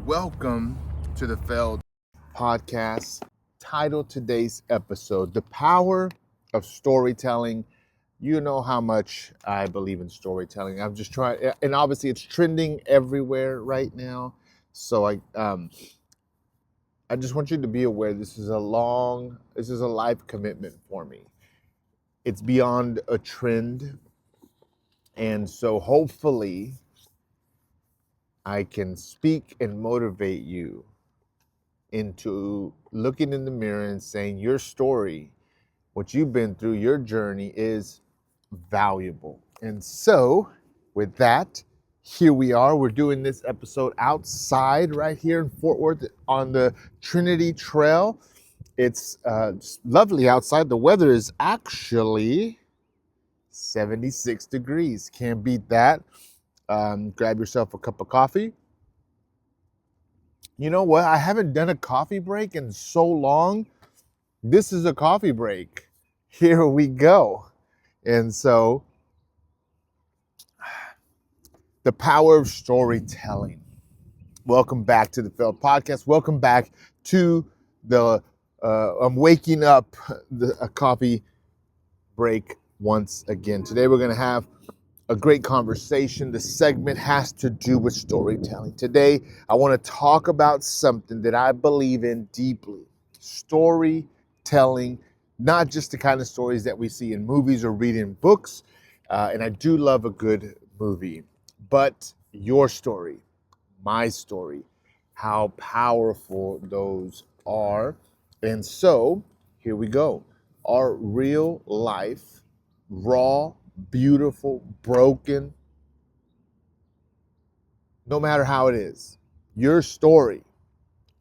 Welcome to the Failed Podcast. Title today's episode, The Power of Storytelling. You know how much I believe in storytelling. I'm just trying, and obviously it's trending everywhere right now. So I just want you to be aware this is a life commitment for me. It's beyond a trend. And so hopefully I can speak and motivate you into looking in the mirror and saying your story, what you've been through, your journey is valuable. And so with that, here we are. We're doing this episode outside right here in Fort Worth on the Trinity Trail. It's lovely outside. The weather is actually 76 degrees. Can't beat that. Grab yourself a cup of coffee. You know what? I haven't done a coffee break in so long. This is a coffee break. Here we go. And so, the power of storytelling. Welcome back to the Failed Podcast. Welcome back to I'm waking up a coffee break once again. Today we're going to have a great conversation. The segment has to do with storytelling. Today, I want to talk about something that I believe in deeply. Storytelling, not just the kind of stories that we see in movies or read in books. And I do love a good movie, but your story, my story, how powerful those are. And so here we go. Our real life, raw, beautiful, broken, no matter how it is, your story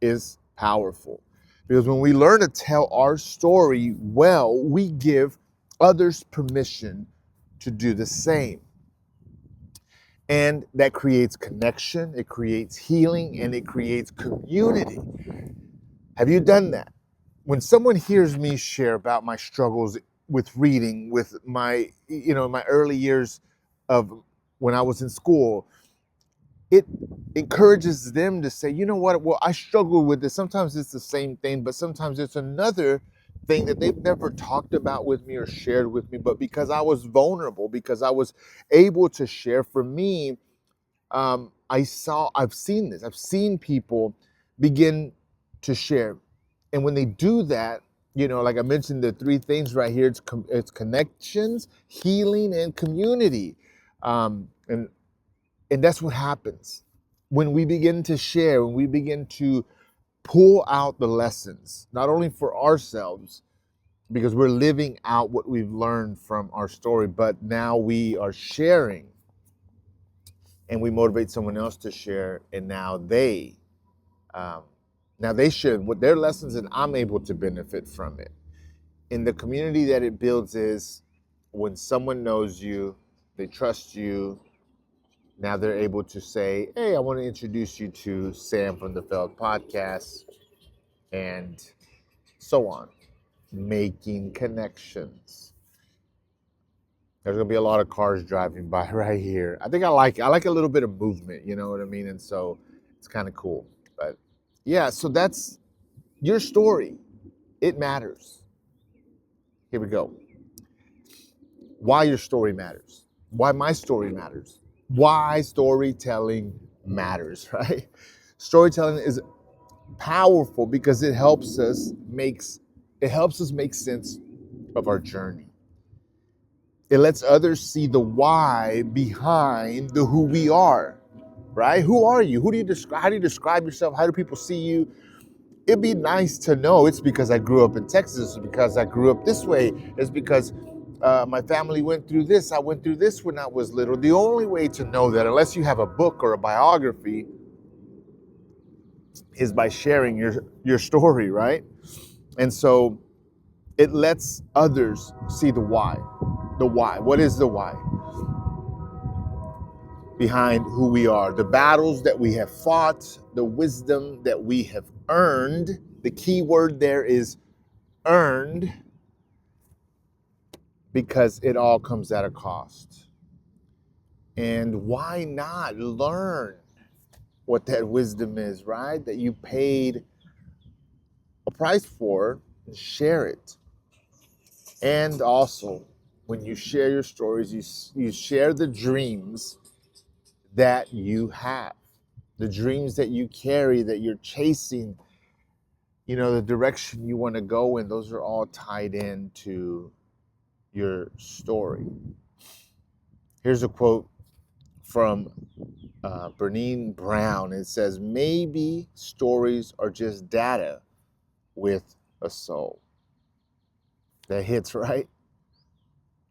is powerful. Because when we learn to tell our story well, we give others permission to do the same. And that creates connection, it creates healing, and it creates community. Have you done that? When someone hears me share about my struggles with reading, with my early years of when I was in school, it encourages them to say, you know what, well, I struggle with this. Sometimes it's the same thing, but sometimes it's another thing that they've never talked about with me or shared with me. But because I was vulnerable, because I was able to share, for me, I've seen this. I've seen people begin to share. And when they do that, like I mentioned, the three things right here, it's connections, healing, and community. And that's what happens when we begin to share, when we begin to pull out the lessons, not only for ourselves, because we're living out what we've learned from our story, but now we are sharing and we motivate someone else to share. And now they share what their lessons, and I'm able to benefit from it. And the community that it builds is when someone knows you, they trust you. Now they're able to say, hey, I want to introduce you to Sam from the Failed Podcast, and so on. Making connections. There's going to be a lot of cars driving by right here. I think I like a little bit of movement, you know what I mean? And so it's kind of cool. But yeah, so that's your story. It matters. Here we go. Why your story matters. Why my story matters. Why storytelling matters, right? Storytelling is powerful because it helps us make sense of our journey. It lets others see the why behind the who we are, right? Who are you? How do you describe yourself? How do people see you? It'd be nice to know it's because I grew up in Texas, it's because I grew up this way, it's because my family went through this, I went through this when I was little. The only way to know that, unless you have a book or a biography, is by sharing your story, right? And so it lets others see the why. The why. What is the why behind who we are? The battles that we have fought, the wisdom that we have earned. The key word there is earned, because it all comes at a cost. And why not learn what that wisdom is, right? That you paid a price for, and share it. And also, when you share your stories, you share the dreams that you have, the dreams that you carry, that you're chasing, the direction you want to go in. Those are all tied into your story. Here's a quote from Brené Brown. It says, "Maybe stories are just data with a soul." That hits, right?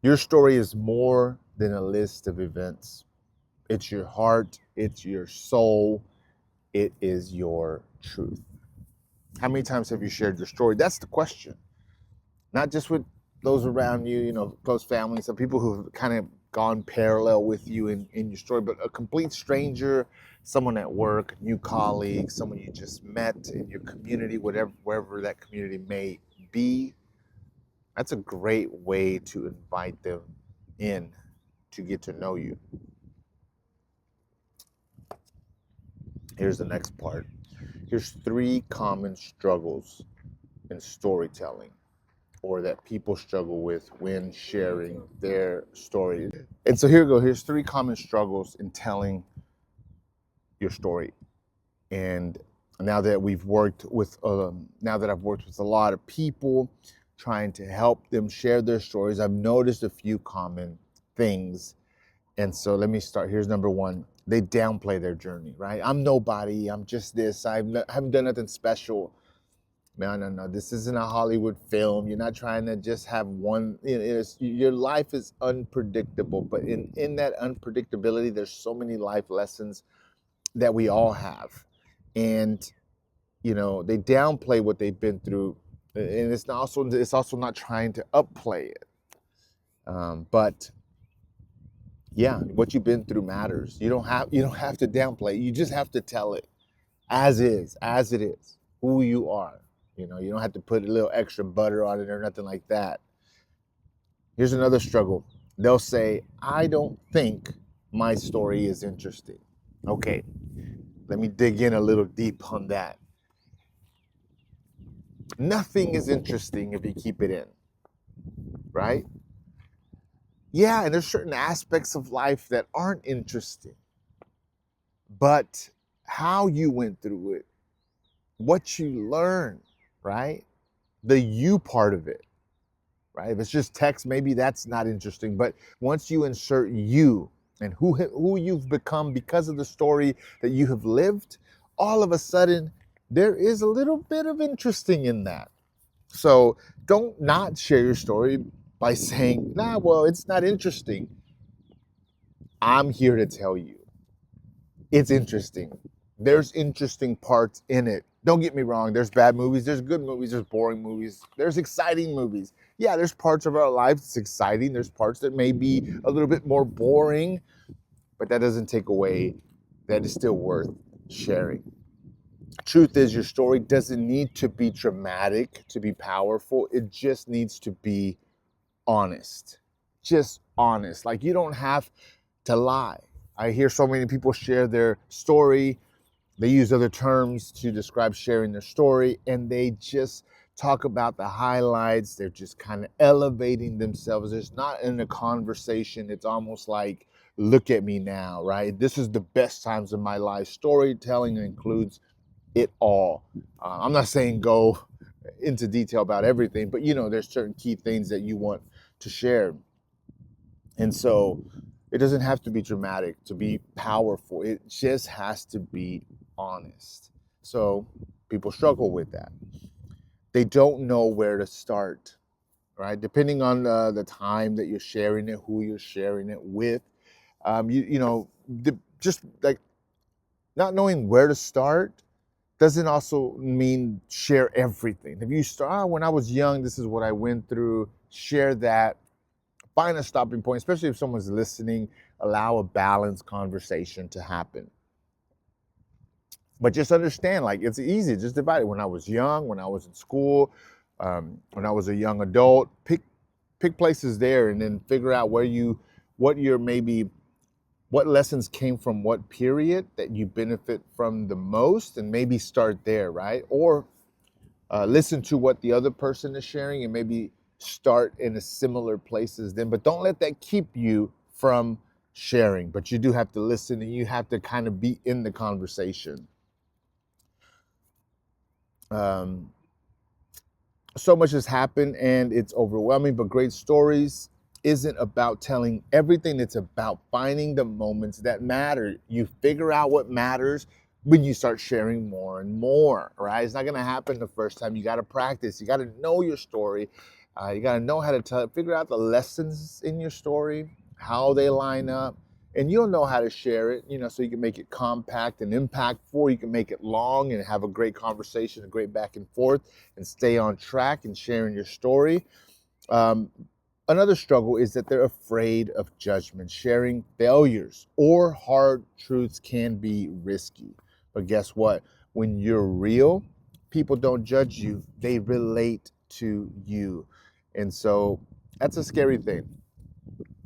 Your story is more than a list of events. It's your heart, it's your soul, it is your truth. How many times have you shared your story? That's the question. Not just with those around you, close family, some people who've kind of gone parallel with you in your story, but a complete stranger, someone at work, a new colleague, someone you just met in your community, wherever that community may be. That's a great way to invite them in to get to know you. Here's the next part. Here's 3 common struggles in storytelling, or that people struggle with when sharing their story. And so here we go. Here's 3 common struggles in telling your story. And now that I've worked with a lot of people trying to help them share their stories, I've noticed a few common things. And so let me start. Here's number 1. They downplay their journey, right? I'm nobody. I'm just this. I haven't done nothing special. No. This isn't a Hollywood film. You're not trying to just have one. Your life is unpredictable. But in that unpredictability, there's so many life lessons that we all have. And, they downplay what they've been through. And it's also not trying to upplay it. But yeah, what you've been through matters. You don't have to downplay it. You just have to tell it as it is, who you are. You don't have to put a little extra butter on it or nothing like that. Here's another struggle. They'll say, "I don't think my story is interesting." Okay, let me dig in a little deep on that. Nothing is interesting if you keep it in, right? Yeah, and there's certain aspects of life that aren't interesting. But how you went through it, what you learned, right? The you part of it, right? If it's just text, maybe that's not interesting. But once you insert you and who you've become because of the story that you have lived, all of a sudden, there is a little bit of interesting in that. So don't not share your story by saying, well, it's not interesting. I'm here to tell you, it's interesting. There's interesting parts in it. Don't get me wrong. There's bad movies. There's good movies. There's boring movies. There's exciting movies. Yeah, there's parts of our life that's exciting. There's parts that may be a little bit more boring, but that doesn't take away that it's still worth sharing. Truth is, your story doesn't need to be dramatic to be powerful. It just needs to be honest. Just honest. Like, you don't have to lie. I hear so many people share their story. They use other terms to describe sharing their story, and they just talk about the highlights. They're just kind of elevating themselves. There's not in a conversation. It's almost like, look at me now, right? This is the best times of my life. Storytelling includes it all. I'm not saying go into detail about everything, but there's certain key things that you want to share. And so it doesn't have to be dramatic to be powerful. It just has to be honest. So people struggle with that. They don't know where to start, right? Depending on the time that you're sharing it, who you're sharing it with, just like not knowing where to start doesn't also mean share everything. If you start, when I was young, this is what I went through, share that. Find a stopping point, especially if someone's listening. Allow a balanced conversation to happen. But just understand, like, it's easy. Just divide it. When I was young, when I was in school, when I was a young adult, pick places there, and then figure out what your maybe What lessons came from what period that you benefit from the most, and maybe start there, right? Or listen to what the other person is sharing and maybe start in a similar place as them. But don't let that keep you from sharing. But you do have to listen, and you have to kind of be in the conversation. So much has happened and it's overwhelming, but great stories isn't about telling everything. It's about finding the moments that matter. You figure out what matters when you start sharing more and more, right? It's not going to happen the first time. You got to practice. You got to know your story. You got to know how to tell it, figure out the lessons in your story, how they line up, and you'll know how to share it, so you can make it compact and impactful. You can make it long and have a great conversation, a great back and forth, and stay on track and sharing your story. Another struggle is that they're afraid of judgment. Sharing failures or hard truths can be risky. But guess what? When you're real, people don't judge you. They relate to you. And so that's a scary thing.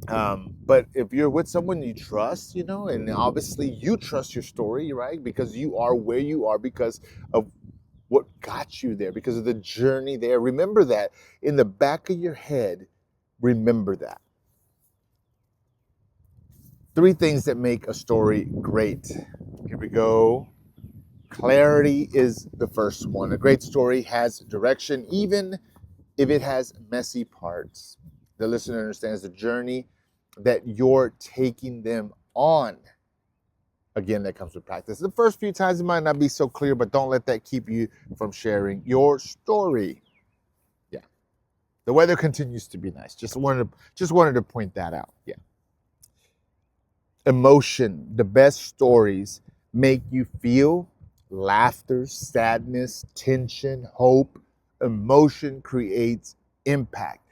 But if you're with someone you trust, and obviously you trust your story, right? Because you are where you are because of what got you there, because of the journey there. Remember that in the back of your head. Remember that. 3 things that make a story great. Here we go. Clarity is the first one. A great story has direction, even if it has messy parts. The listener understands the journey that you're taking them on. Again, that comes with practice. The first few times it might not be so clear, but don't let that keep you from sharing your story. Yeah. The weather continues to be nice. Just wanted to point that out. Yeah. Emotion. The best stories make you feel laughter, sadness, tension, hope. Emotion creates impact.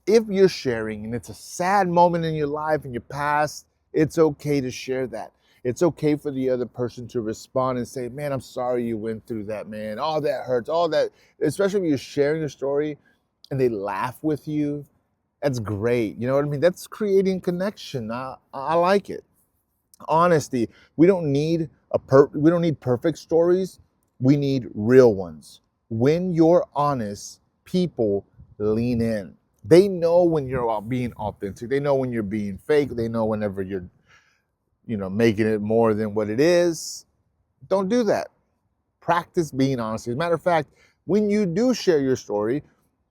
If you're sharing and it's a sad moment in your life, in your past, it's okay to share that. It's okay for the other person to respond and say, man, I'm sorry you went through that, man. All that hurts, all that, especially when you're sharing your story and they laugh with you. That's great. You know what I mean? That's creating connection. I like it. Honesty. We don't need perfect stories. We need real ones. When you're honest, people lean in. They know when you're being authentic. They know when you're being fake. They know whenever you're, making it more than what it is. Don't do that. Practice being honest. As a matter of fact, when you do share your story,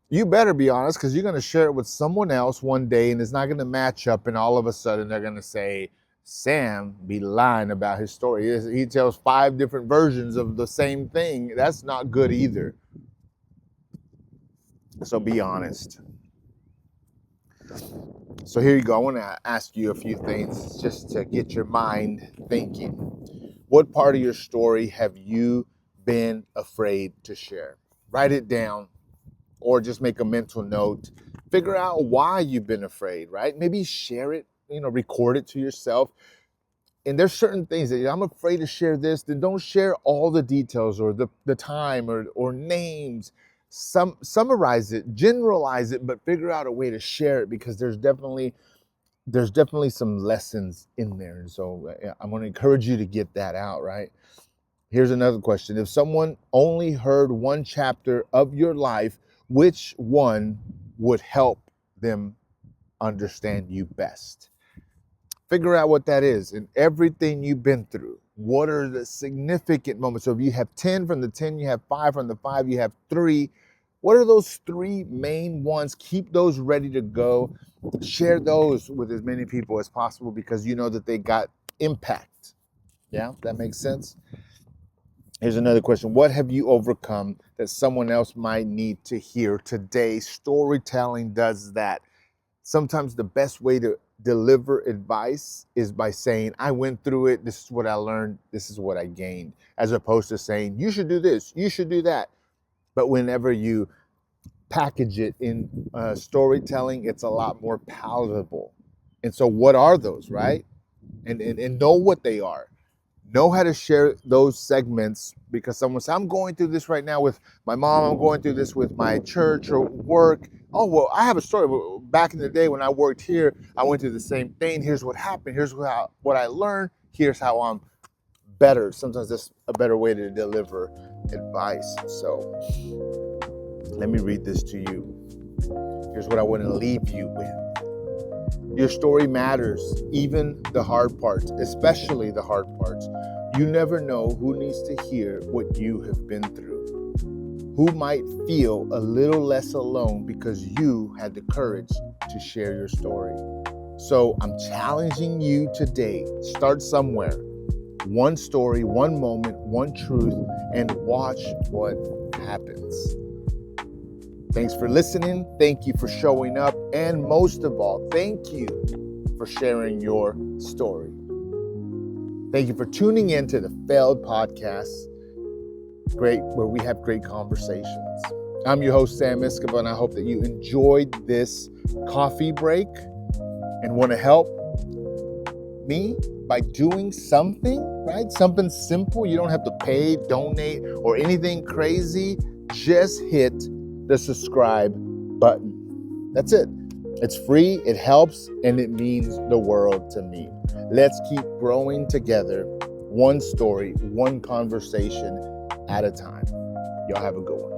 you better be honest, because you're going to share it with someone else one day and it's not going to match up, and all of a sudden they're going to say, Sam be lying about his story. He tells 5 different versions of the same thing. That's not good either. So be honest. So here you go. I want to ask you a few things just to get your mind thinking. What part of your story have you been afraid to share? Write it down or just make a mental note. Figure out why you've been afraid, right? Maybe share it, record it to yourself. And there's certain things that I'm afraid to share this, then don't share all the details or the time or names. Summarize it, generalize it, but figure out a way to share it, because there's definitely some lessons in there. And so I'm going to encourage you to get that out, right? Here's another question. If someone only heard one chapter of your life, which one would help them understand you best? Figure out what that is and everything you've been through. What are the significant moments? So if you have 10, from the 10, you have 5, from the 5, you have 3. What are those 3 main ones? Keep those ready to go. Share those with as many people as possible, because you know that they got impact. Yeah, that makes sense. Here's another question. What have you overcome that someone else might need to hear today? Storytelling does that. Sometimes the best way to deliver advice is by saying, I went through it, this is what I learned, this is what I gained, as opposed to saying, you should do this, you should do that. But whenever you package it in storytelling, it's a lot more palatable. And so what are those, right? And know what they are. Know how to share those segments, because someone says, I'm going through this right now with my mom, I'm going through this with my church or work. Oh, well, I have a story. Back in the day when I worked here, I went through the same thing. Here's what happened. Here's what I learned. Here's how I'm better. Sometimes that's a better way to deliver advice. So let me read this to you. Here's what I want to leave you with. Your story matters, even the hard parts, especially the hard parts. You never know who needs to hear what you have been through, who might feel a little less alone because you had the courage to share your story. So I'm challenging you today. Start somewhere. One story, one moment, one truth, and watch what happens. Thanks for listening. Thank you for showing up. And most of all, thank you for sharing your story. Thank you for tuning in to the Failed Podcast, where we have great conversations. I'm your host, Sam Esquivel, and I hope that you enjoyed this coffee break and want to help me by doing something, right? Something simple. You don't have to pay, donate, or anything crazy. Just hit the subscribe button. That's it. It's free, it helps, and it means the world to me. Let's keep growing together, one story, one conversation at a time. Y'all have a good one.